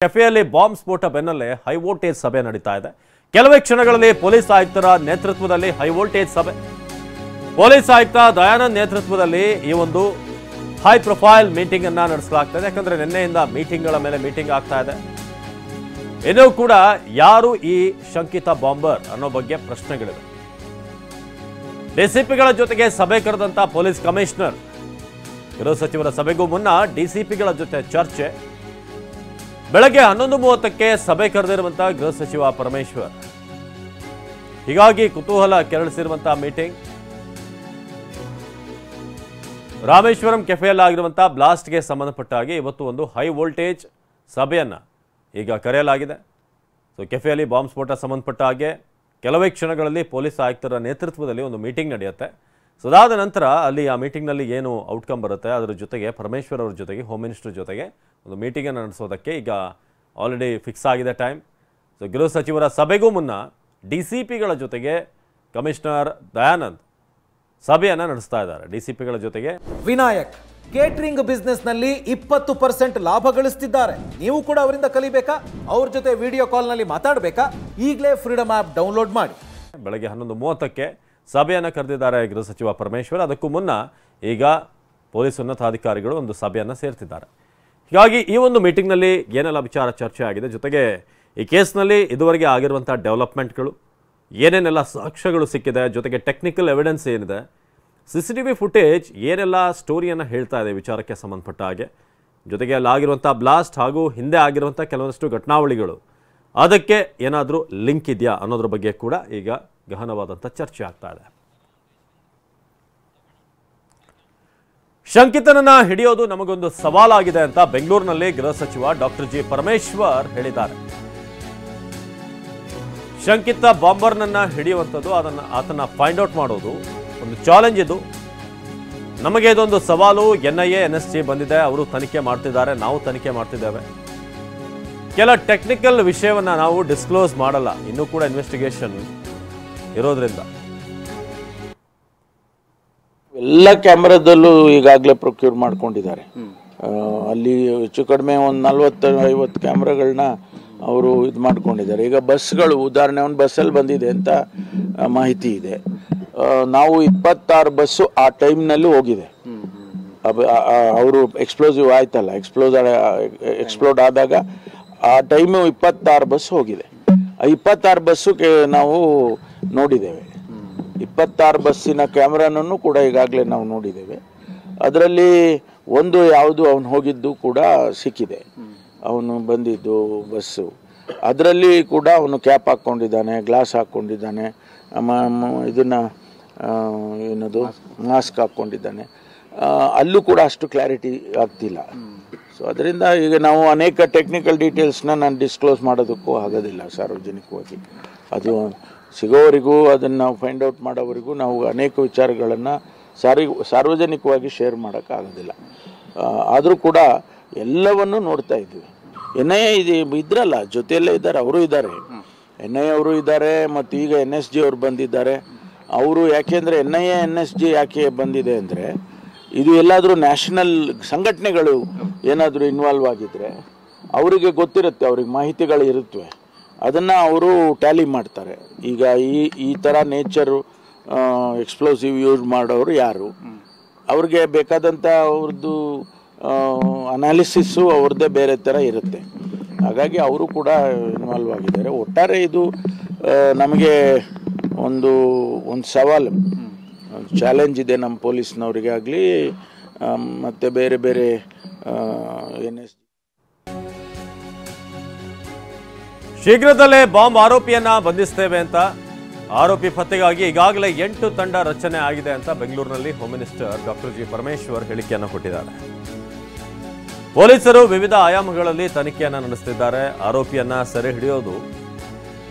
ಕೆಫೆಯಲ್ಲಿ bomb ಸ್ಫೋಟ ಬೆನ್ನಲ್ಲೇ high voltage ಸಭೆ ನಡೀತಾ ಇದೆ. ಕೆಲವೇ ಕ್ಷಣಗಳಲ್ಲಿ ಪೊಲೀಸ್ ಆಯುಕ್ತರ ನೇತೃತ್ವದಲ್ಲಿ ಹೈ ವೋಲ್ಟೇಜ್ ಸಭೆ. ಪೊಲೀಸ್ ಆಯುಕ್ತ ದಯಾನಂದ್ ನೇತೃತ್ವದಲ್ಲಿ ಈ ಒಂದು ಹೈ ಪ್ರೊಫೈಲ್ ಮೀಟಿಂಗ್ ಅನ್ನ ನಡೆಸಲಾಗ್ತಾ ಇದೆ. ಯಾಕಂದ್ರೆ ನಿನ್ನೆಯಿಂದ ಮೀಟಿಂಗ್ಗಳ ಮೇಲೆ ಮೀಟಿಂಗ್ ಆಗ್ತಾ ಇದೆ. ಇನ್ನೂ ಕೂಡ ಯಾರು ಈ ಶಂಕಿತ ಬಾಂಬರ್ ಅನ್ನೋ ಬಗ್ಗೆ ಪ್ರಶ್ನೆಗಳಿವೆ. ಡಿಸಿಪಿಗಳ ಜೊತೆಗೆ ಸಭೆ ಕರೆದಂತ ಪೊಲೀಸ್ ಕಮಿಷನರ್ ಗೃಹ ಸಚಿವರ ಸಭೆಗೂ ಮುನ್ನ ಡಿಸಿಪಿಗಳ ಜೊತೆ ಚರ್ಚೆ. ಬೆಳಗ್ಗೆ 11:30ಕ್ಕೆ ಸಭೆ ಕರೆದಿರುವಂತಹ ಗೃಹ ಸಚಿವ ಪರಮೇಶ್ವರ್. ಹೀಗಾಗಿ ಕುತೂಹಲ ಕೆರಳಿಸಿರುವಂತಹ ಮೀಟಿಂಗ್. ರಾಮೇಶ್ವರಂ ಕೆಫೆಯಲ್ಲಿ ಆಗಿರುವಂತಹ ಬ್ಲಾಸ್ಟ್ಗೆ ಸಂಬಂಧಪಟ್ಟ ಹಾಗೆ ಇವತ್ತು ಒಂದು ಹೈ ವೋಲ್ಟೇಜ್ ಸಭೆಯನ್ನ ಈಗ ಕರೆಯಲಾಗಿದೆ. ಸೊ ಕೆಫೆಯಲ್ಲಿ ಬಾಂಬ್ ಸ್ಫೋಟ ಸಂಬಂಧಪಟ್ಟ ಹಾಗೆ ಕೆಲವೇ ಕ್ಷಣಗಳಲ್ಲಿ ಪೊಲೀಸ್ ಆಯುಕ್ತರ ನೇತೃತ್ವದಲ್ಲಿ ಒಂದು ಮೀಟಿಂಗ್ ನಡೆಯುತ್ತೆ. ಸೊ ಅದಾದ ನಂತರ ಅಲ್ಲಿ ಆ ಮೀಟಿಂಗ್ನಲ್ಲಿ ಏನು ಔಟ್ಕಮ್ ಬರುತ್ತೆ ಅದರ ಜೊತೆಗೆ ಪರಮೇಶ್ವರ್ ಅವರ ಜೊತೆಗೆ ಹೋಮ್ ಮಿನಿಸ್ಟರ್ ಜೊತೆಗೆ ಒಂದು ಮೀಟಿಂಗನ್ನು ನಡೆಸೋದಕ್ಕೆ ಈಗ ಆಲ್ರೆಡಿ ಫಿಕ್ಸ್ ಆಗಿದೆ ಟೈಮ್. ಸೊ ಗೃಹ ಸಚಿವರ ಸಭೆಗೂ ಮುನ್ನ ಡಿಸಿಪಿಗಳ ಜೊತೆಗೆ ಕಮಿಷನರ್ ದಯಾನಂದ್ ಸಭೆಯನ್ನು ನಡೆಸ್ತಾ ಇದ್ದಾರೆ. ಡಿಸಿಪಿಗಳ ಜೊತೆಗೆ ವಿನಾಯಕ್ ಕೇಟರಿಂಗ್ ಬಿಸ್ನೆಸ್ ನಲ್ಲಿ 20% ಲಾಭ ಗಳಿಸ್ತಿದ್ದಾರೆ. ನೀವು ಕೂಡ ಅವರಿಂದ ಕಲಿಬೇಕಾ? ಅವ್ರ ಜೊತೆ ವಿಡಿಯೋ ಕಾಲ್ ನಲ್ಲಿ ಮಾತಾಡಬೇಕಾ? ಈಗಲೇ ಫ್ರೀಡಮ್ ಆಪ್ ಡೌನ್ಲೋಡ್ ಮಾಡಿ. ಬೆಳಗ್ಗೆ 11:30ಕ್ಕೆ ಸಭೆಯನ್ನು ಕರೆದಿದ್ದಾರೆ ಗೃಹ ಸಚಿವ ಪರಮೇಶ್ವರ್. ಅದಕ್ಕೂ ಮುನ್ನ ಈಗ ಪೊಲೀಸ್ ಉನ್ನತಾಧಿಕಾರಿಗಳು ಒಂದು ಸಭೆಯನ್ನು ಸೇರ್ತಿದ್ದಾರೆ. ಹೀಗಾಗಿ ಈ ಒಂದು ಮೀಟಿಂಗ್ನಲ್ಲಿ ಏನೆಲ್ಲ ವಿಚಾರ ಚರ್ಚೆ ಆಗಿದೆ, ಜೊತೆಗೆ ಈ ಕೇಸ್ನಲ್ಲಿ ಇದುವರೆಗೆ ಆಗಿರುವಂಥ ಡೆವಲಪ್ಮೆಂಟ್ಗಳು, ಏನೇನೆಲ್ಲ ಸಾಕ್ಷ್ಯಗಳು ಸಿಕ್ಕಿದೆ, ಜೊತೆಗೆ ಟೆಕ್ನಿಕಲ್ ಎವಿಡೆನ್ಸ್ ಏನಿದೆ, CCTV ಫುಟೇಜ್ ಏನೆಲ್ಲ ಸ್ಟೋರಿಯನ್ನು ಹೇಳ್ತಾ ಇದೆ ವಿಚಾರಕ್ಕೆ ಸಂಬಂಧಪಟ್ಟ ಹಾಗೆ, ಜೊತೆಗೆ ಅಲ್ಲಿ ಆಗಿರುವಂಥ ಬ್ಲಾಸ್ಟ್ ಹಾಗೂ ಹಿಂದೆ ಆಗಿರುವಂಥ ಕೆಲವೊಂದಷ್ಟು ಘಟನಾವಳಿಗಳು ಅದಕ್ಕೆ ಏನಾದರೂ ಲಿಂಕ್ ಇದೆಯಾ ಅನ್ನೋದ್ರ ಬಗ್ಗೆ ಕೂಡ ಈಗ ಗಹನವಾದಂಥ ಚರ್ಚೆ ಆಗ್ತಾ ಇದೆ. ಶಂಕಿತನನ್ನ ಹಿಡಿಯೋದು ನಮಗೊಂದು ಸವಾಲಾಗಿದೆ ಅಂತ ಬೆಂಗಳೂರಿನಲ್ಲಿ ಗೃಹ ಸಚಿವ ಡಾಕ್ಟರ್ ಜಿ ಪರಮೇಶ್ವರ್ ಹೇಳಿದ್ದಾರೆ. ಶಂಕಿತ ಬಾಂಬರ್ನನ್ನ ಹಿಡಿಯುವಂಥದ್ದು, ಆತನ ಫೈಂಡ್ ಔಟ್ ಮಾಡೋದು ಒಂದು ಚಾಲೆಂಜ್. ಇದು ನಮಗೆ ಇದೊಂದು ಸವಾಲು. NIA NSG ಬಂದಿದೆ, ಅವರು ತನಿಖೆ ಮಾಡ್ತಿದ್ದಾರೆ, ನಾವು ತನಿಖೆ ಮಾಡ್ತಿದ್ದೇವೆ. ಕೆಲ ಟೆಕ್ನಿಕಲ್ ವಿಷಯವನ್ನ ನಾವು ಡಿಸ್ಕ್ಲೋಸ್ ಮಾಡಲ್ಲ, ಇನ್ನೂ ಕೂಡ ಇನ್ವೆಸ್ಟಿಗೇಷನ್ ಇರೋದ್ರಿಂದ. ಎಲ್ಲ ಕ್ಯಾಮ್ರಾದಲ್ಲೂ ಈಗಾಗಲೇ ಪ್ರೊಕ್ಯೂರ್ ಮಾಡ್ಕೊಂಡಿದ್ದಾರೆ. ಅಲ್ಲಿ ಹೆಚ್ಚು ಕಡಿಮೆ ಒಂದು 40-50 ಕ್ಯಾಮ್ರಾಗಳನ್ನ ಅವರು ಇದು ಮಾಡ್ಕೊಂಡಿದ್ದಾರೆ. ಈಗ ಬಸ್ಗಳು, ಉದಾಹರಣೆ ಒಂದು ಬಸ್ಸಲ್ಲಿ ಬಂದಿದೆ ಅಂತ ಮಾಹಿತಿ ಇದೆ. ನಾವು 26 ಬಸ್ಸು ಆ ಟೈಮ್ನಲ್ಲಿ ಹೋಗಿದೆ. ಅವರು ಎಕ್ಸ್ಪ್ಲೋಸಿವ್ ಆಯ್ತಲ್ಲ, ಎಕ್ಸ್ಪ್ಲೋಡ್ ಆದಾಗ ಆ ಟೈಮು 26 ಬಸ್ ಹೋಗಿದೆ. ಆ 26 ಬಸ್ಸು ನಾವು ನೋಡಿದ್ದೇವೆ. 26 ಬಸ್ಸಿನ ಕ್ಯಾಮ್ರಾನನ್ನು ಕೂಡ ಈಗಾಗಲೇ ನಾವು ನೋಡಿದ್ದೇವೆ. ಅದರಲ್ಲಿ ಒಂದು ಯಾವುದು ಅವನು ಹೋಗಿದ್ದು ಕೂಡ ಸಿಕ್ಕಿದೆ. ಅವನು ಬಂದಿದ್ದು ಬಸ್ಸು, ಅದರಲ್ಲಿ ಕೂಡ ಅವನು ಕ್ಯಾಪ್ ಹಾಕ್ಕೊಂಡಿದ್ದಾನೆ, ಗ್ಲಾಸ್ ಹಾಕ್ಕೊಂಡಿದ್ದಾನೆ, ಇದನ್ನು ಏನದು ಮಾಸ್ಕ್ ಹಾಕ್ಕೊಂಡಿದ್ದಾನೆ. ಅಲ್ಲೂ ಕೂಡ ಅಷ್ಟು ಕ್ಲಾರಿಟಿ ಆಗ್ತಿಲ್ಲ. ಸೊ ಅದರಿಂದ ಈಗ ನಾವು ಅನೇಕ ಟೆಕ್ನಿಕಲ್ ಡೀಟೇಲ್ಸ್ನ ನಾನು ಡಿಸ್ಕ್ಲೋಸ್ ಮಾಡೋದಕ್ಕೂ ಆಗೋದಿಲ್ಲ ಸಾರ್ವಜನಿಕವಾಗಿ. ಅದು ಸಿಗೋವರೆಗೂ, ಅದನ್ನು ನಾವು ಫೈಂಡ್ ಔಟ್ ಮಾಡೋವರೆಗೂ ನಾವು ಅನೇಕ ವಿಚಾರಗಳನ್ನು ಸಾರ್ವಜನಿಕವಾಗಿ ಶೇರ್ ಮಾಡೋಕ್ಕಾಗೋದಿಲ್ಲ. ಆದರೂ ಕೂಡ ಎಲ್ಲವನ್ನೂ ನೋಡ್ತಾ ಇದ್ವಿ. NIA ಇದ್ರಲ್ಲ, ಜೊತೆಯಲ್ಲೇ ಇದ್ದಾರೆ, ಅವರು ಇದ್ದಾರೆ, NIA ಅವರು ಇದ್ದಾರೆ, ಮತ್ತು ಈಗ NSG ಅವರು ಬಂದಿದ್ದಾರೆ. ಅವರು ಯಾಕೆಂದರೆ NIA NSG ಯಾಕೆ ಬಂದಿದೆ ಅಂದರೆ, ಇದು ಎಲ್ಲಾದರೂ ನ್ಯಾಷನಲ್ ಸಂಘಟನೆಗಳು ಏನಾದರೂ ಇನ್ವಾಲ್ವ್ ಆಗಿದ್ದರೆ ಅವರಿಗೆ ಗೊತ್ತಿರುತ್ತೆ, ಅವ್ರಿಗೆ ಮಾಹಿತಿಗಳು ಇರುತ್ತವೆ, ಅದನ್ನು ಅವರು ಟ್ಯಾಲಿ ಮಾಡ್ತಾರೆ. ಈಗ ಈ ಥರ ನೇಚರು ಎಕ್ಸ್ಪ್ಲೋಸಿವ್ ಯೂಸ್ ಮಾಡೋರು ಯಾರು, ಅವ್ರಿಗೆ ಬೇಕಾದಂಥ ಅವ್ರದ್ದು ಅನಾಲಿಸಿಸ್ಸು ಅವ್ರದ್ದೇ ಬೇರೆ ಥರ ಇರುತ್ತೆ. ಹಾಗಾಗಿ ಅವರು ಕೂಡ ಇನ್ವಾಲ್ವ್ ಆಗಿದ್ದಾರೆ. ಒಟ್ಟಾರೆ ಇದು ನಮಗೆ ಒಂದು ಸವಾಲು, ಚಾಲೆಂಜ್ ಇದೆ ನಮ್ಮ ಪೊಲೀಸ್ನವರಿಗೆ ಆಗಲಿ ಮತ್ತು ಬೇರೆ ಬೇರೆ NSG. ಶೀಘ್ರದಲ್ಲೇ ಬಾಂಬ್ ಆರೋಪಿಯನ್ನ ಬಂಧಿಸ್ತೇವೆ ಅಂತ, ಆರೋಪಿ ಪತ್ತೆಗಾಗಿ ಈಗಾಗಲೇ 8 ತಂಡ ರಚನೆ ಆಗಿದೆ ಅಂತ ಬೆಂಗಳೂರಿನಲ್ಲಿ home minister doctor G Parameshwar ಹೇಳಿಕೆಯನ್ನು ಕೊಟ್ಟಿದ್ದಾರೆ. ಪೊಲೀಸರು ವಿವಿಧ ಆಯಾಮಗಳಲ್ಲಿ ತನಿಖೆಯನ್ನು ನಡೆಸುತ್ತಿದ್ದಾರೆ. ಆರೋಪಿಯನ್ನ ಸೆರೆ ಹಿಡಿಯೋದು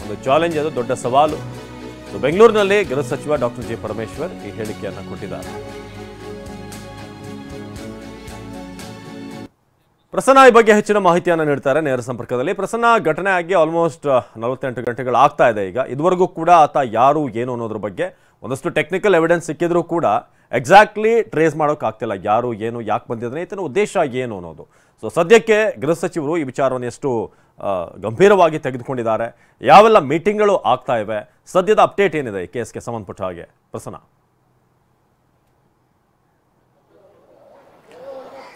ಒಂದು ಚಾಲೆಂಜ್, ಅದು ದೊಡ್ಡ ಸವಾಲು. ಬೆಂಗಳೂರಿನಲ್ಲಿ ಗೃಹ ಸಚಿವ ಡಾಕ್ಟರ್ ಜಿ ಪರಮೇಶ್ವರ್ ಈ ಹೇಳಿಕೆಯನ್ನು ಕೊಟ್ಟಿದ್ದಾರೆ. ಪ್ರಸನ್ನ ಈ ಬಗ್ಗೆ ಹೆಚ್ಚಿನ ಮಾಹಿತಿಯನ್ನು ನೀಡ್ತಾರೆ ನೇರ ಸಂಪರ್ಕದಲ್ಲಿ. ಪ್ರಸನ್ನ, ಘಟನೆ ಆಗಿ ಆಲ್ಮೋಸ್ಟ್ 48 ಗಂಟೆಗಳು ಆಗ್ತಾ ಇದೆ. ಈಗ ಇದುವರೆಗೂ ಕೂಡ ಆತ ಯಾರು ಏನು ಅನ್ನೋದ್ರ ಬಗ್ಗೆ ಒಂದಷ್ಟು ಟೆಕ್ನಿಕಲ್ ಎವಿಡೆನ್ಸ್ ಸಿಕ್ಕಿದ್ರೂ ಕೂಡ ಎಕ್ಸಾಕ್ಟ್ಲಿ ಟ್ರೇಸ್ ಮಾಡೋಕೆ ಆಗ್ತಿಲ್ಲ, ಯಾರು ಏನು ಯಾಕೆ ಬಂದಿದ್ದಾನೆ, ಈತನ ಉದ್ದೇಶ ಏನು ಅನ್ನೋದು. ಸೊ ಸದ್ಯಕ್ಕೆ ಗೃಹ ಸಚಿವರು ಈ ವಿಚಾರವನ್ನು ಎಷ್ಟು ಗಂಭೀರವಾಗಿ ತೆಗೆದುಕೊಂಡಿದ್ದಾರೆ, ಯಾವೆಲ್ಲ ಮೀಟಿಂಗ್ಗಳು ಆಗ್ತಾ ಇವೆ, ಸದ್ಯದ ಅಪ್ಡೇಟ್ ಏನಿದೆ ಈ ಕೇಸ್ಗೆ ಸಂಬಂಧಪಟ್ಟ ಹಾಗೆ ಪ್ರಸನ್ನ?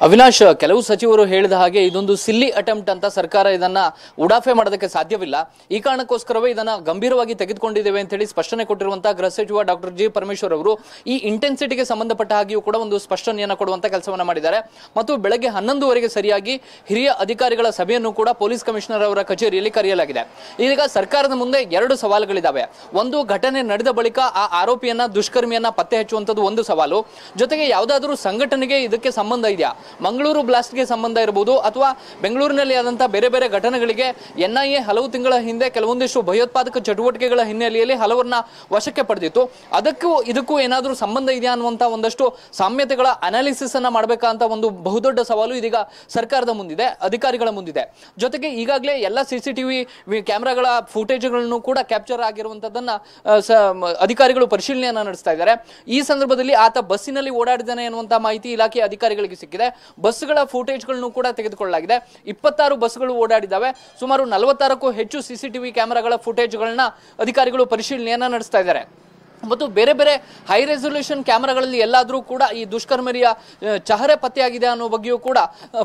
ಅವಿನಾಶ್, ಕೆಲವು ಸಚಿವರು ಹೇಳಿದ ಹಾಗೆ ಇದೊಂದು ಸಿಲ್ಲಿ ಅಟೆಂಪ್ಟ್ ಅಂತ ಸರ್ಕಾರ ಇದನ್ನ ಉಡಾಫೆ ಮಾಡೋದಕ್ಕೆ ಸಾಧ್ಯವಿಲ್ಲ. ಈ ಕಾರಣಕ್ಕೋಸ್ಕರವೇ ಇದನ್ನ ಗಂಭೀರವಾಗಿ ತೆಗೆದುಕೊಂಡಿದ್ದೇವೆ ಅಂತ ಹೇಳಿ ಸ್ಪಷ್ಟನೆ ಕೊಟ್ಟಿರುವಂತಹ ಗೃಹ ಸಚಿವ ಡಾಕ್ಟರ್ ಜಿ ಪರಮೇಶ್ವರ್ ಅವರು ಈ ಇಂಟೆನ್ಸಿಟಿಗೆ ಸಂಬಂಧಪಟ್ಟ ಹಾಗೆಯೂ ಕೂಡ ಒಂದು ಸ್ಪಷ್ಟನೆಯನ್ನು ಕೊಡುವಂತ ಕೆಲಸವನ್ನ ಮಾಡಿದ್ದಾರೆ. ಮತ್ತು ಬೆಳಗ್ಗೆ 11:00 ಸರಿಯಾಗಿ ಹಿರಿಯ ಅಧಿಕಾರಿಗಳ ಸಭೆಯನ್ನು ಕೂಡ ಪೊಲೀಸ್ ಕಮಿಷನರ್ ಅವರ ಕಚೇರಿಯಲ್ಲಿ ಕರೆಯಲಾಗಿದೆ. ಈಗ ಸರ್ಕಾರದ ಮುಂದೆ 2 ಸವಾಲುಗಳಿದ್ದಾವೆ. ಒಂದು, ಘಟನೆ ನಡೆದ ಬಳಿಕ ಆ ಆರೋಪಿಯನ್ನ, ದುಷ್ಕರ್ಮಿಯನ್ನ ಪತ್ತೆ ಹಚ್ಚುವಂತದ್ದು ಒಂದು ಸವಾಲು. ಜೊತೆಗೆ ಯಾವುದಾದ್ರೂ ಸಂಘಟನೆಗೆ ಇದಕ್ಕೆ ಸಂಬಂಧ ಇದೆಯಾ, ಮಂಗಳೂರು ಬ್ಲಾಸ್ಟ್ಗೆ ಸಂಬಂಧ ಇರಬಹುದು ಅಥವಾ ಬೆಂಗಳೂರಿನಲ್ಲಿ ಆದಂತಹ ಬೇರೆ ಬೇರೆ ಘಟನೆಗಳಿಗೆ NIA ಹಲವು ತಿಂಗಳ ಹಿಂದೆ ಕೆಲವೊಂದಿಷ್ಟು ಭಯೋತ್ಪಾದಕ ಚಟುವಟಿಕೆಗಳ ಹಿನ್ನೆಲೆಯಲ್ಲಿ ಹಲವರನ್ನ ವಶಕ್ಕೆ ಪಡೆದಿತ್ತು. ಅದಕ್ಕೂ ಇದಕ್ಕೂ ಏನಾದರೂ ಸಂಬಂಧ ಇದೆಯಾ ಅನ್ನುವಂತ ಒಂದಷ್ಟು ಸಾಮ್ಯತೆಗಳ ಅನಾಲಿಸಿಸ್ ಅನ್ನ ಮಾಡಬೇಕಂತ ಒಂದು ಬಹುದೊಡ್ಡ ಸವಾಲು ಇದೀಗ ಸರ್ಕಾರದ ಮುಂದಿದೆ, ಅಧಿಕಾರಿಗಳ ಮುಂದಿದೆ. ಜೊತೆಗೆ ಈಗಾಗಲೇ ಎಲ್ಲ CCTV ಕ್ಯಾಮೆರಾಗಳ ಫುಟೇಜ್ಗಳನ್ನು ಕೂಡ ಕ್ಯಾಪ್ಚರ್ ಆಗಿರುವಂತದ್ದನ್ನ ಅಧಿಕಾರಿಗಳು ಪರಿಶೀಲನೆಯನ್ನ ನಡೆಸ್ತಾ ಇದ್ದಾರೆ. ಈ ಸಂದರ್ಭದಲ್ಲಿ ಆತ ಬಸ್ಸಿನಲ್ಲಿ ಓಡಾಡಿದ್ದಾನೆ ಎನ್ನುವಂತಹ ಮಾಹಿತಿ ಇಲಾಖೆಯ ಅಧಿಕಾರಿಗಳಿಗೆ ಸಿಕ್ಕಿದೆ. ಬಸ್ಗಳ ಫುಟೇಜ್ಗಳನ್ನು ಕೂಡ ತೆಗೆದುಕೊಳ್ಳಲಾಗಿದೆ. 26 ಬಸ್ಗಳು ಓಡಾಡಿದ್ದಾವೆ. ಸುಮಾರು 46ಕ್ಕೂ ಹೆಚ್ಚು CCTV ಕ್ಯಾಮೆರಾಗಳ ಫುಟೇಜ್ಗಳನ್ನ ಅಧಿಕಾರಿಗಳು ಪರಿಶೀಲನೆಯನ್ನ ನಡೆಸ್ತಾ ಇದ್ದಾರೆ. ಮತ್ತು ಬೇರೆ ಬೇರೆ ಹೈ ರೆಸೊಲ್ಯೂಷನ್ ಕ್ಯಾಮೆರಾಗಳಲ್ಲಿ ಎಲ್ಲಾದರೂ ಕೂಡ ಈ ದುಷ್ಕರ್ಮಿಯ ಚಹರೆ ಪತ್ತೆಯಾಗಿದೆ ಅನ್ನೋ ಬಗ್ಗೆಯೂ ಕೂಡ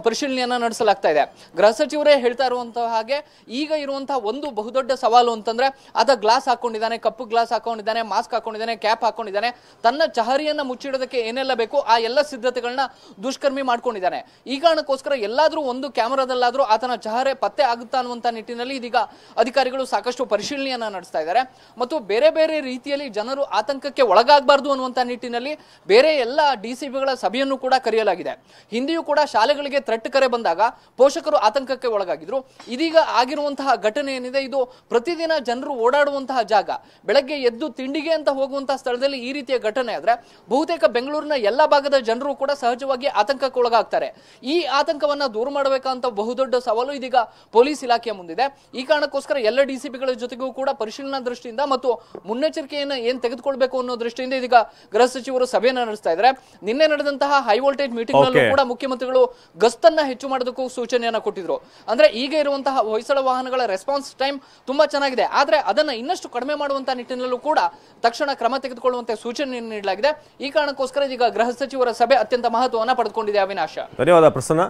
ಪರಿಶೀಲನೆಯನ್ನ ನಡೆಸಲಾಗ್ತಾ ಇದೆ. ಗೃಹ ಸಚಿವರೇ ಹೇಳ್ತಾ ಇರುವಂತಹ ಹಾಗೆ ಈಗ ಇರುವಂತಹ ಒಂದು ಬಹುದೊಡ್ಡ ಸವಾಲು ಅಂತಂದ್ರೆ ಆತ ಗ್ಲಾಸ್ ಹಾಕೊಂಡಿದ್ದಾನೆ, ಕಪ್ಪು ಗ್ಲಾಸ್ ಹಾಕೊಂಡಿದ್ದಾನೆ, ಮಾಸ್ಕ್ ಹಾಕೊಂಡಿದ್ದಾನೆ, ಕ್ಯಾಪ್ ಹಾಕೊಂಡಿದ್ದಾನೆ, ತನ್ನ ಚಹರಿಯನ್ನ ಮುಚ್ಚಿಡೋದಕ್ಕೆ ಏನೆಲ್ಲ ಬೇಕು ಆ ಎಲ್ಲ ಸಿದ್ಧತೆಗಳನ್ನ ದುಷ್ಕರ್ಮಿ ಮಾಡ್ಕೊಂಡಿದ್ದಾನೆ. ಈ ಕಾರಣಕ್ಕೋಸ್ಕರ ಎಲ್ಲಾದ್ರೂ ಒಂದು ಕ್ಯಾಮೆರಾದಲ್ಲಾದ್ರೂ ಆತನ ಚಹರೆ ಪತ್ತೆ ಆಗುತ್ತಾ ಅನ್ನುವಂತ ನಿಟ್ಟಿನಲ್ಲಿ ಇದೀಗ ಅಧಿಕಾರಿಗಳು ಸಾಕಷ್ಟು ಪರಿಶೀಲನೆಯನ್ನ ನಡೆಸ್ತಾ ಇದ್ದಾರೆ. ಮತ್ತು ಬೇರೆ ಬೇರೆ ರೀತಿಯಲ್ಲಿ ಜನರು ಆತಂಕಕ್ಕೆ ಒಳಗಾಗಬಾರದು ಅನ್ನುವಂತ ನಿಟ್ಟಿನಲ್ಲಿ ಬೇರೆ ಎಲ್ಲ DCPಗಳ ಸಭೆಯನ್ನು ಕೂಡ ಕರೆಯಲಾಗಿದೆ. ಹಿಂದೆಯೂ ಕೂಡ ಶಾಲೆಗಳಿಗೆ ಥ್ರೆಟ್ ಕರೆ ಬಂದಾಗ ಪೋಷಕರು ಆತಂಕಕ್ಕೆ ಒಳಗಾಗಿದ್ರು. ಇದೀಗ ಆಗಿರುವಂತಹ ಘಟನೆ ಏನಿದೆ ಇದು ಪ್ರತಿದಿನ ಜನರು ಓಡಾಡುವಂತಹ ಜಾಗ, ಬೆಳಗ್ಗೆ ಎದ್ದು ತಿಂಡಿಗೆ ಅಂತ ಹೋಗುವಂತಹ ಸ್ಥಳದಲ್ಲಿ ಈ ರೀತಿಯ ಘಟನೆ ಆದ್ರೆ ಬಹುತೇಕ ಬೆಂಗಳೂರಿನ ಎಲ್ಲ ಭಾಗದ ಜನರು ಕೂಡ ಸಹಜವಾಗಿ ಆತಂಕಕ್ಕೆ ಒಳಗಾಗ್ತಾರೆ. ಈ ಆತಂಕವನ್ನ ದೂರ ಮಾಡಬೇಕಂತ ಬಹುದೊಡ್ಡ ಸವಾಲು ಇದೀಗ ಪೊಲೀಸ್ ಇಲಾಖೆಯ ಮುಂದಿದೆ. ಈ ಕಾರಣಕ್ಕೋಸ್ಕರ ಎಲ್ಲ DCPಗಳ ಜೊತೆಗೂ ಕೂಡ ಪರಿಶೀಲನಾ ದೃಷ್ಟಿಯಿಂದ ಮತ್ತು ಮುನ್ನೆಚ್ಚರಿಕೆಯನ್ನು ಏನ್ ತೆಗೆದುಕೊಳ್ಳಬೇಕು ಅನ್ನೋ ದೃಷ್ಟಿಯಿಂದ ಇದೀಗ ಗೃಹ ಸಚಿವರು ಸಭೆಯನ್ನು ನಡೆಸ್ತಾ ಇದ್ದಾರೆ. ನಿನ್ನೆ ನಡೆದಂತಹ ಹೈ ವೋಲ್ಟೇಜ್ ಮೀಟಿಂಗ್ ನಲ್ಲೂ ಕೂಡ ಮುಖ್ಯಮಂತ್ರಿಗಳು ಗಸ್ತನ್ನ ಹೆಚ್ಚು ಮಾಡೋದಕ್ಕೂ ಸೂಚನೆಯನ್ನ ಕೊಟ್ಟಿದ್ರು. ಅಂದ್ರೆ ಈಗ ಇರುವಂತಹ ಹೊಯ್ಸಳ ವಾಹನಗಳ ರೆಸ್ಪಾನ್ಸ್ ಟೈಮ್ ತುಂಬಾ ಚೆನ್ನಾಗಿದೆ, ಆದ್ರೆ ಅದನ್ನ ಇನ್ನಷ್ಟು ಕಡಿಮೆ ಮಾಡುವಂತಹ ನಿಟ್ಟಿನಲ್ಲೂ ಕೂಡ ತಕ್ಷಣ ಕ್ರಮ ತೆಗೆದುಕೊಳ್ಳುವಂತೆ ಸೂಚನೆಯನ್ನು ನೀಡಲಾಗಿದೆ. ಈ ಕಾರಣಕ್ಕೋಸ್ಕರ ಈಗ ಗೃಹ ಸಚಿವರ ಸಭೆ ಅತ್ಯಂತ ಮಹತ್ವವನ್ನು ಪಡೆದುಕೊಂಡಿದೆ. ಅವಿನಾಶ, ಧನ್ಯವಾದ ಪ್ರಸನ್ನ.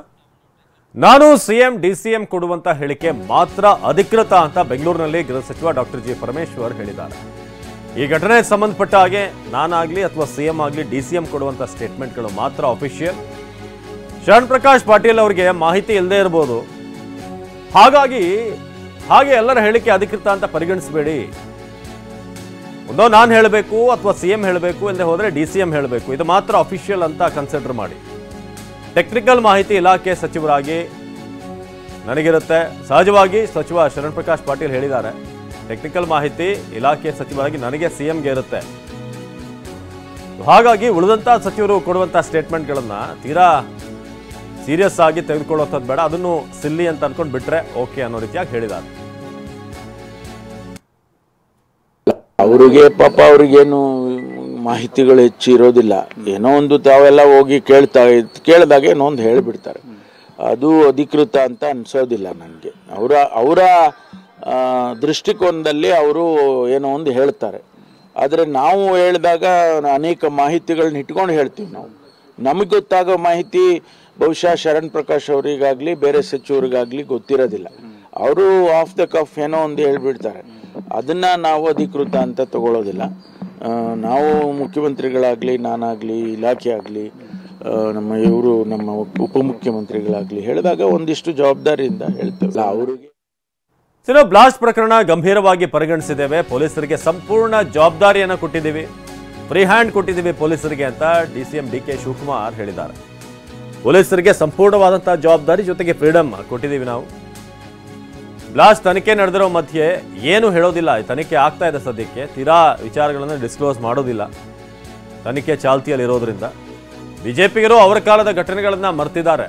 ನಾನು CM DCM ಕೊಡುವಂತ ಹೇಳಿಕೆ ಮಾತ್ರ ಅಧಿಕೃತ ಅಂತ ಬೆಂಗಳೂರಿನಲ್ಲಿ ಗೃಹ ಸಚಿವ ಡಾಕ್ಟರ್ ಜಿ ಪರಮೇಶ್ವರ್ ಹೇಳಿದ್ದಾರೆ. ಈ ಘಟನೆಗೆ ಸಂಬಂಧಪಟ್ಟ ಹಾಗೆ ನಾನಾಗ್ಲಿ ಅಥವಾ CM ಆಗಲಿ DCM ಕೊಡುವಂತ ಸ್ಟೇಟ್ಮೆಂಟ್ಗಳು ಮಾತ್ರ ಅಫಿಷಿಯಲ್. ಶರಣ್ ಪ್ರಕಾಶ್ ಪಾಟೀಲ್ ಅವರಿಗೆ ಮಾಹಿತಿ ಇಲ್ಲದೆ ಇರಬಹುದು, ಹಾಗಾಗಿ ಹಾಗೆ ಎಲ್ಲರ ಹೇಳಿಕೆ ಅಧಿಕೃತ ಅಂತ ಪರಿಗಣಿಸಬೇಡಿ. ಒಂದೋ ನಾನು ಹೇಳಬೇಕು ಅಥವಾ CM ಹೇಳಬೇಕು, ಇಲ್ಲದೆ ಹೋದ್ರೆ DCM ಹೇಳಬೇಕು, ಇದು ಮಾತ್ರ ಅಫಿಷಿಯಲ್ ಅಂತ ಕನ್ಸಿಡರ್ ಮಾಡಿ. ಟೆಕ್ನಿಕಲ್ ಮಾಹಿತಿ ಇಲಾಖೆ ಸಚಿವರಾಗಿ ನನಗಿರುತ್ತೆ. ಸಹಜವಾಗಿ ಸಚಿವ ಶರಣ್ ಪ್ರಕಾಶ್ ಪಾಟೀಲ್ ಹೇಳಿದ್ದಾರೆ, ಟೆಕ್ನಿಕಲ್ ಮಾಹಿತಿ ಇಲಾಖೆ ಸಚಿವರಾಗಿ ನನಗೆ CMಗೆ ಇರುತ್ತೆ. ಹಾಗಾಗಿ ಉಳಿದಂತಹ ಸಚಿವರು ಕೊಡುವಂತಹ ಸ್ಟೇಟ್ಮೆಂಟ್ಗಳನ್ನ ತೀರಾ ಸೀರಿಯಸ್ ಆಗಿ ತೆಗೆದುಕೊಳ್ಳುವಂಥದ್ದು ಬೇಡ, ಅದನ್ನು ಸಿಲ್ಲಿ ಅಂತ ಅನ್ಕೊಂಡು ಬಿಟ್ರೆ ಓಕೆ ಅನ್ನೋ ರೀತಿಯಾಗಿ ಹೇಳಿದ್ದಾರೆ. ಅವರಿಗೆ ಪಾಪ ಅವ್ರಿಗೇನು ಮಾಹಿತಿಗಳು ಹೆಚ್ಚು ಇರೋದಿಲ್ಲ. ಏನೋ ಒಂದು ತಾವೆಲ್ಲ ಹೋಗಿ ಕೇಳಿದಾಗ ಏನೋ ಒಂದು ಹೇಳಿಬಿಡ್ತಾರೆ. ಅದು ಅಧಿಕೃತ ಅಂತ ಅನ್ಸೋದಿಲ್ಲ ನನಗೆ. ಅವರ ದೃಷ್ಟಿಕೋನದಲ್ಲಿ ಅವರು ಏನೋ ಒಂದು ಹೇಳ್ತಾರೆ. ಆದರೆ ನಾವು ಹೇಳಿದಾಗ ಅನೇಕ ಮಾಹಿತಿಗಳನ್ನ ಇಟ್ಕೊಂಡು ಹೇಳ್ತೀವಿ. ನಮಗೆ ಗೊತ್ತಾಗೋ ಮಾಹಿತಿ ಬಹುಶಃ ಶರಣ್ ಪ್ರಕಾಶ್ ಅವರಿಗಾಗಲಿ ಬೇರೆ ಸಚಿವರಿಗಾಗಲಿ ಗೊತ್ತಿರೋದಿಲ್ಲ. ಅವರು ಆಫ್ ದ ಕಫ್ ಏನೋ ಒಂದು ಹೇಳ್ಬಿಡ್ತಾರೆ. ಅದನ್ನು ನಾವು ಅಧಿಕೃತ ಅಂತ ತಗೊಳ್ಳೋದಿಲ್ಲ. ನಾವು ಮುಖ್ಯಮಂತ್ರಿಗಳಾಗಲಿ, ನಾನಾಗಲಿ, ಇಲಾಖೆ ಆಗಲಿ, ನಮ್ಮ ಉಪಮುಖ್ಯಮಂತ್ರಿಗಳಾಗಲಿ ಹೇಳಿದಾಗ ಒಂದಿಷ್ಟು ಜವಾಬ್ದಾರಿಯಿಂದ ಹೇಳ್ತೇವೆ. ಅವರಿಗೆ ಬ್ಲಾಸ್ಟ್ ಪ್ರಕರಣ ಗಂಭೀರವಾಗಿ ಪರಿಗಣಿಸಿದ್ದೇವೆ, ಪೊಲೀಸರಿಗೆ ಸಂಪೂರ್ಣ ಜವಾಬ್ದಾರಿಯನ್ನು ಕೊಟ್ಟಿದ್ದೀವಿ, ಫ್ರೀ ಹ್ಯಾಂಡ್ ಕೊಟ್ಟಿದ್ದೀವಿ ಪೊಲೀಸರಿಗೆ ಅಂತ DCM DK ಶಿವಕುಮಾರ್ ಹೇಳಿದ್ದಾರೆ. ಪೊಲೀಸರಿಗೆ ಸಂಪೂರ್ಣವಾದಂತಹ ಜವಾಬ್ದಾರಿ ಜೊತೆಗೆ ಫ್ರೀಡಮ್ ಕೊಟ್ಟಿದ್ದೀವಿ ನಾವು. ಬ್ಲಾಸ್ಟ್ ತನಿಖೆ ನಡೆದಿರೋ ಮಧ್ಯೆ ಏನು ಹೇಳೋದಿಲ್ಲ. ತನಿಖೆ ಆಗ್ತಾ ಇದೆ ಸದ್ಯಕ್ಕೆ, ತೀರಾ ವಿಚಾರಗಳನ್ನು ಡಿಸ್ಕ್ಲೋಸ್ ಮಾಡೋದಿಲ್ಲ. ತನಿಖೆ ಚಾಲ್ತಿಯಲ್ಲಿರೋದ್ರಿಂದ ಬಿಜೆಪಿಗರು ಅವರ ಕಾಲದ ಘಟನೆಗಳನ್ನ ಮರ್ತಿದ್ದಾರೆ.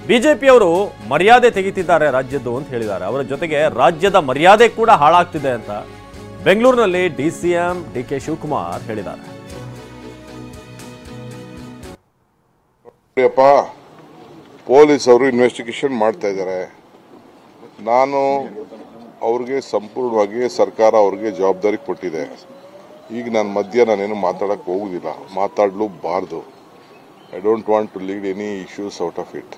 ಬಿಜೆಪಿಯವರು ಮರ್ಯಾದೆ ತೆಗಿತಿದ್ದಾರೆ ರಾಜ್ಯದ್ದು ಅಂತ ಹೇಳಿದ್ದಾರೆ. ಅವರ ಜೊತೆಗೆ ರಾಜ್ಯದ ಮರ್ಯಾದೆ ಕೂಡ ಹಾಳಾಗ್ತಿದೆ ಅಂತ ಬೆಂಗಳೂರಿನಲ್ಲಿ DCM DK ಶಿವಕುಮಾರ್ ಹೇಳಿದ್ದಾರೆ. ಪೊಲೀಸ್ ಅವರು ಇನ್ವೆಸ್ಟಿಗೇಷನ್ ಮಾಡ್ತಾ ಇದ್ದಾರೆ. ನಾನು ಅವ್ರಿಗೆ ಸಂಪೂರ್ಣವಾಗಿ ಸರ್ಕಾರ ಅವ್ರಿಗೆ ಜವಾಬ್ದಾರಿ ಕೊಟ್ಟಿದೆ. ಈಗ ನಾನು ಮಧ್ಯ ನಾನೇನು ಮಾತಾಡಕ್ಕೆ ಹೋಗುದಿಲ್ಲ, ಮಾತಾಡಲೂಬಾರ್ದು. I don't want to lead any issues out of it.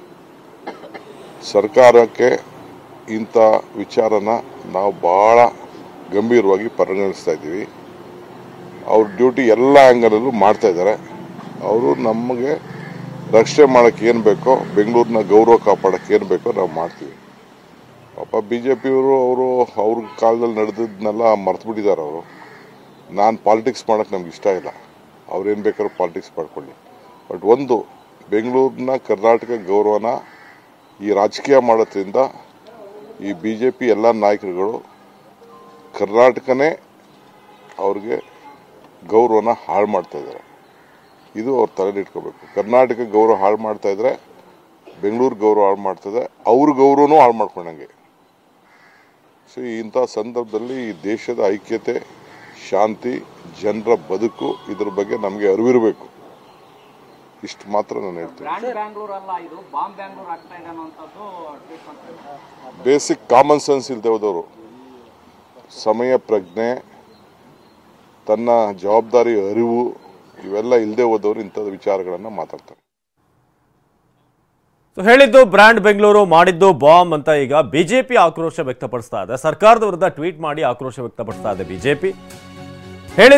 ಸರ್ಕಾರಕ್ಕೆ ಇಂಥ ವಿಚಾರನ ನಾವು ಭಾಳ ಗಂಭೀರವಾಗಿ ಪರಿಗಣಿಸ್ತಾ ಇದ್ದೀವಿ. ಅವ್ರ ಡ್ಯೂಟಿ ಎಲ್ಲ ಆ್ಯಂಗಲಲ್ಲೂ ಮಾಡ್ತಾ ಇದ್ದಾರೆ. ಅವರು ನಮಗೆ ರಕ್ಷಣೆ ಮಾಡೋಕ್ಕೆ ಏನು ಬೇಕೋ, ಬೆಂಗಳೂರಿನ ಗೌರವ ಕಾಪಾಡೋಕ್ಕೆ ಏನು ಬೇಕೋ ನಾವು ಮಾಡ್ತೀವಿ. ಪಾಪ BJPಯವರು ಅವ್ರ ಕಾಲದಲ್ಲಿ ನಡೆದದನ್ನೆಲ್ಲ ಮರ್ತುಬಿಟ್ಟಿದ್ದಾರೆ. ನಾನು ಪಾಲಿಟಿಕ್ಸ್ ಮಾಡೋಕ್ಕೆ ನಮ್ಗೆ ಇಷ್ಟ ಇಲ್ಲ. ಅವ್ರೇನು ಬೇಕಾದ್ರೂ ಪಾಲಿಟಿಕ್ಸ್ ಮಾಡ್ಕೊಳ್ಳಿ. ಬಟ್ ಒಂದು, ಬೆಂಗಳೂರಿನ ಕರ್ನಾಟಕ ಗೌರವನ ಈ ರಾಜಕೀಯ ಮಾಡೋದ್ರಿಂದ ಈ BJP ಎಲ್ಲ ನಾಯಕರುಗಳು ಕರ್ನಾಟಕನೇ ಅವ್ರಿಗೆ ಗೌರವನ ಹಾಳು ಮಾಡ್ತಾ ಇದ್ದಾರೆ. ಇದು ಅವ್ರ ತಲೆಯಲ್ಲಿ ಇಟ್ಕೋಬೇಕು. ಕರ್ನಾಟಕ ಗೌರವ ಹಾಳು ಮಾಡ್ತಾ ಇದ್ರೆ ಬೆಂಗಳೂರು ಗೌರವ ಹಾಳು ಮಾಡ್ತದೆ, ಅವ್ರ ಗೌರವನೂ ಹಾಳು ಮಾಡ್ಕೊಂಡಂಗೆ. ಸೊ ಇಂಥ ಸಂದರ್ಭದಲ್ಲಿ ಈ ದೇಶದ ಐಕ್ಯತೆ, ಶಾಂತಿ, ಜನರ ಬದುಕು, ಇದ್ರ ಬಗ್ಗೆ ನಮಗೆ ಅರಿವಿರಬೇಕು. ಇಷ್ಟು ಮಾತ್ರ ನಾನು ಹೇಳ್ತೀನಿ. ಬೇಸಿಕ್ ಕಾಮನ್ ಸೆನ್ಸ್ ಇಲ್ಲದೆ ಹೋದವರು, ಸಮಯ ಪ್ರಜ್ಞೆ, ತನ್ನ ಜವಾಬ್ದಾರಿ ಅರಿವು ಇವೆಲ್ಲ ಇಲ್ಲದೆ ಹೋದವರು ಇಂಥದ್ದು ವಿಚಾರಗಳನ್ನು ಮಾತಾಡ್ತಾರೆ. ಹೇಳಿದ್ದು ಬ್ರ್ಯಾಂಡ್ ಬೆಂಗಳೂರು, ಮಾಡಿದ್ದು ಬಾಂಬ್ ಅಂತ ಈಗ ಬಿಜೆಪಿ ಆಕ್ರೋಶ ವ್ಯಕ್ತಪಡಿಸ್ತಾ ಇದೆ. ಸರ್ಕಾರದ ವಿರುದ್ಧ ಟ್ವೀಟ್ ಮಾಡಿ ಆಕ್ರೋಶ ವ್ಯಕ್ತಪಡಿಸ್ತಾ ಇದೆ ಬಿಜೆಪಿ. ಹೇಳಿದ್ದು